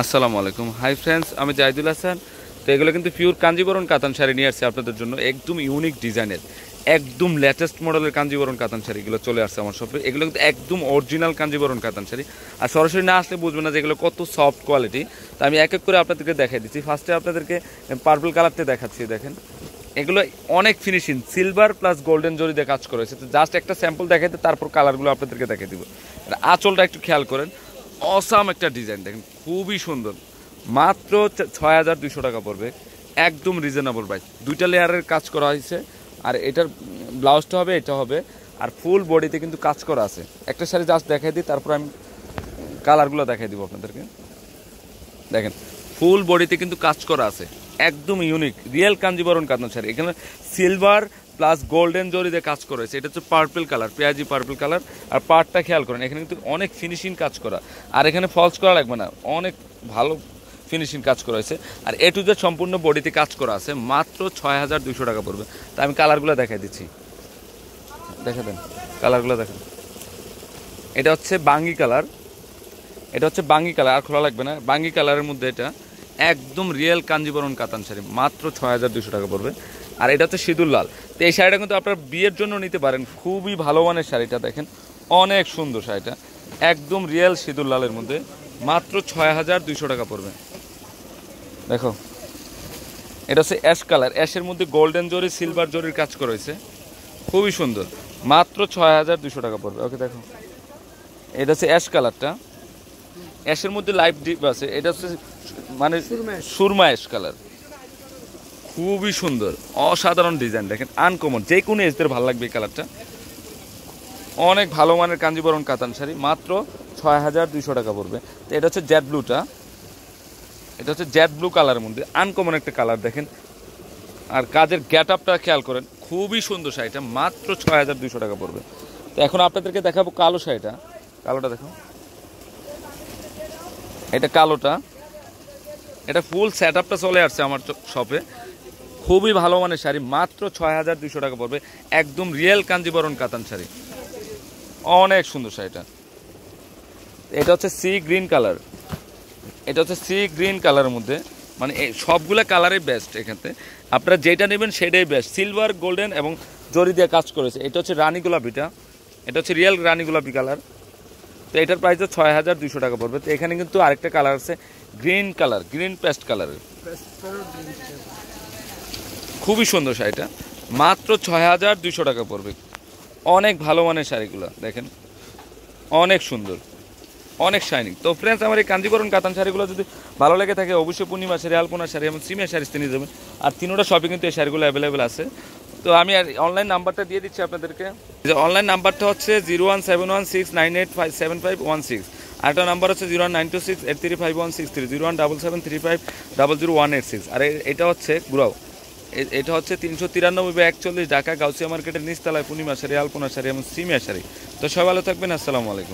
আসসালামু আলাইকুম। Hi friends, আমি জাহিদুল হাসান। তো এগুলো কিন্তু পিওর কাঞ্জিবরণ কাতান শাড়ি নিয়ে আসছে আপনাদের জন্য, একদম ইউনিক ডিজাইনের, একদম লেটেস্ট মডেলের কাঞ্জিবরণ কাতান শাড়ি এগুলো চলে আসছে আমার শপে। এগুলো কিন্তু একদম অরিজিনাল কাঞ্জিবরণ কাতান শাড়ি, আর সরাসরি না আসলে বুঝবেন না যে এগুলো কত সফট কোয়ালিটি। তো আমি এক এক করে আপনাদেরকে দেখাই দিচ্ছি। ফার্স্টে আপনাদেরকে পার্পল কালারটা দেখাচ্ছি। দেখেন, এগুলো অনেক ফিনিশিং, সিলভার প্লাস গোল্ডেন জরি দিয়ে কাজ করেছে। তো জাস্ট একটা স্যাম্পল দেখাইতে তারপর কালারগুলো আপনাদেরকে দেখাই দিব। আঁচলটা একটু খেয়াল করেন, অসাম একটা ডিজাইন, দেখেন খুবই সুন্দর। মাত্র ৬,২০০ টাকা পড়বে, একদম রিজনেবল প্রাইস। দুইটা লেয়ারের কাজ করা হয়েছে, আর এটার ব্লাউজটা হবে, এটা হবে, আর ফুল বডিতে কিন্তু কাজ করা আছে। একটা শাড়ি জাস্ট দেখাই দিই, তারপর আমি কালারগুলো দেখাই দিব আপনাদেরকে। দেখেন, ফুল বডিতে কিন্তু কাজ করা আছে, একদম ইউনিক রিয়েল কাঞ্জিবরণ কাতান শাড়ি। এখানে সিলভার প্লাস গোল্ডেন জরিতে কাজ করেছে। এটা হচ্ছে পার্পল কালার, পেঁয়াজি পার্পল কালার। আর পার্টটা খেয়াল করেন, এখানে কিন্তু অনেক ফিনিশিং কাজ করা, আর এখানে ফলস করা লাগবে না, অনেক ভালো ফিনিশিং কাজ করা হয়েছে। আর এ টু জেড সম্পূর্ণ বডিতে কাজ করা আছে। মাত্র ৬,২০০ টাকা পড়বে। তা আমি কালারগুলো দেখাই দিচ্ছি, দেখা দেন কালারগুলো দেখেন। এটা হচ্ছে বাঙ্গি কালার, এটা হচ্ছে বাঙ্গি কালার, আর খোলা লাগবে না। বাঙ্গি কালারের মধ্যে এটা একদম রিয়েল কাঞ্জিবরণ কাতান শাড়ি, মাত্র ৬,২০০ টাকা পড়বে। আর এটা হচ্ছে সিঁদুর লাল। তো এই শাড়িটা কিন্তু আপনার বিয়ের জন্য নিতে পারেন, খুবই ভালো মানের শাড়িটা। দেখেন অনেক সুন্দর শাড়িটা, একদম রিয়েল সিঁদুর লালের মধ্যে, মাত্র ৬,২০০ টাকা পড়বে। দেখো, এটা হচ্ছে অ্যাশ কালার, অ্যাশের মধ্যে গোল্ডেন জরি সিলভার জরির কাজ করা হয়েছে, খুবই সুন্দর, মাত্র ৬,২০০ টাকা পড়বে। ওকে, দেখো এটা হচ্ছে অ্যাশ কালারটা, অ্যাশের মধ্যে লাইট ডিপ আছে। এটা হচ্ছে মানে সুরমা অ্যাশ কালার, খুবই সুন্দর, অসাধারণ ডিজাইন। দেখেন আনকমন, যে কোনো এজদের ভালো লাগবে এই কালারটা। অনেক ভালো মানের কাঞ্জিবরণ কাতান শাড়ি, মাত্র ৬,২০০ টাকা পড়বে। তো এটা হচ্ছে জেড ব্লুটা, এটা হচ্ছে জেড ব্লু কালারের মধ্যে আনকমন একটা কালার। দেখেন, আর কাজের গেট আপটা খেয়াল করেন, খুবই সুন্দর শাড়িটা, মাত্র ৬,২০০ টাকা পড়বে। তো এখন আপনাদেরকে দেখাবো কালো শাড়িটা। কালোটা দেখো, এটা কালোটা, এটা ফুল সেট আপটা চলে আসছে আমার শপে, খুবই ভালো মানের শাড়ি, মাত্র ৬,২০০ টাকা পড়বে। একদম রিয়েল কাঞ্জিবরণ কাতান শাড়ি, অনেক সুন্দর শাড়িটা। এটা হচ্ছে সি গ্রিন কালার, এটা হচ্ছে সি গ্রিন কালারের মধ্যে, মানে সবগুলা কালারই বেস্ট। এখানে আপনারা যেটা নেবেন সেটাই বেস্ট, সিলভার গোল্ডেন এবং জরি দিয়ে কাজ করেছে। এটা হচ্ছে রানী গোলাপিটা, এটা হচ্ছে রিয়েল রানী গোলাপি কালার। তো এটার প্রাইস ৬,২০০ টাকা পড়বে। তো এখানে কিন্তু আরেকটা কালার আছে, গ্রিন কালার, গ্রিন পেস্ট কালারের, খুবই সুন্দর শাড়িটা, মাত্র ৬,২০০ টাকা পড়বে। অনেক ভালো মানের শাড়িগুলো দেখেন, অনেক সুন্দর, অনেক শাইনিং। তো ফ্রেন্ডস, আমার এই কাঞ্জিবরণ কাতান শাড়িগুলো যদি ভালো লেগে থাকে, অবশ্যই পূর্ণিমা শাড়ি, আলপনা শাড়ি এবং সিমিয়া শাড়ি নিয়ে যাবেন। আর তিনোটা শপে কিন্তু এই শাড়িগুলো অ্যাভেলেবেল আছে। তো আমি আর অনলাইন নাম্বারটা দিয়ে দিচ্ছি আপনাদেরকে। যে অনলাইন নাম্বারটা হচ্ছে 01716987516। আরেকটা নাম্বার হচ্ছে 01926835163, 01773500186। আর এটা হচ্ছে গুড়াও, এটা হচ্ছে 393/41 ঢাকা গাউসিয়া মার্কেটের নিচতলায়, পূর্ণিমা শাড়ি, আলপনা শাড়ি এবং সিমিয়া শাড়ি। তো সবাই ভালো থাকবেন, আসসালামু আলাইকুম।